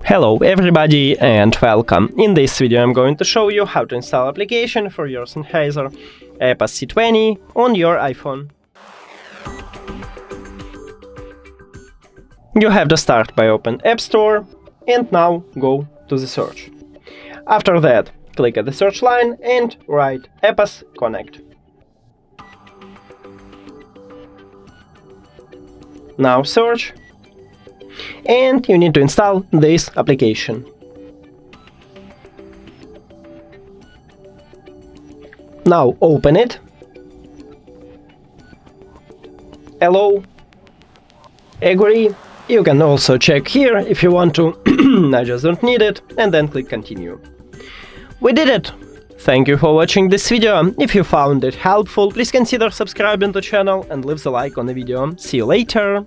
Hello everybody and welcome. In this video I'm going to show you how to install application for your Sennheiser EPOS C20 on your iPhone. You have to start by open App Store and now go to the search. After that, click at the search line and write EPOS Connect. Now search. And you need to install this application. Now open it. Allow. Agree. You can also check here if you want to. I just don't need it. And then click continue. We did it! Thank you for watching this video. If you found it helpful, please consider subscribing to the channel and leave the like on the video. See you later!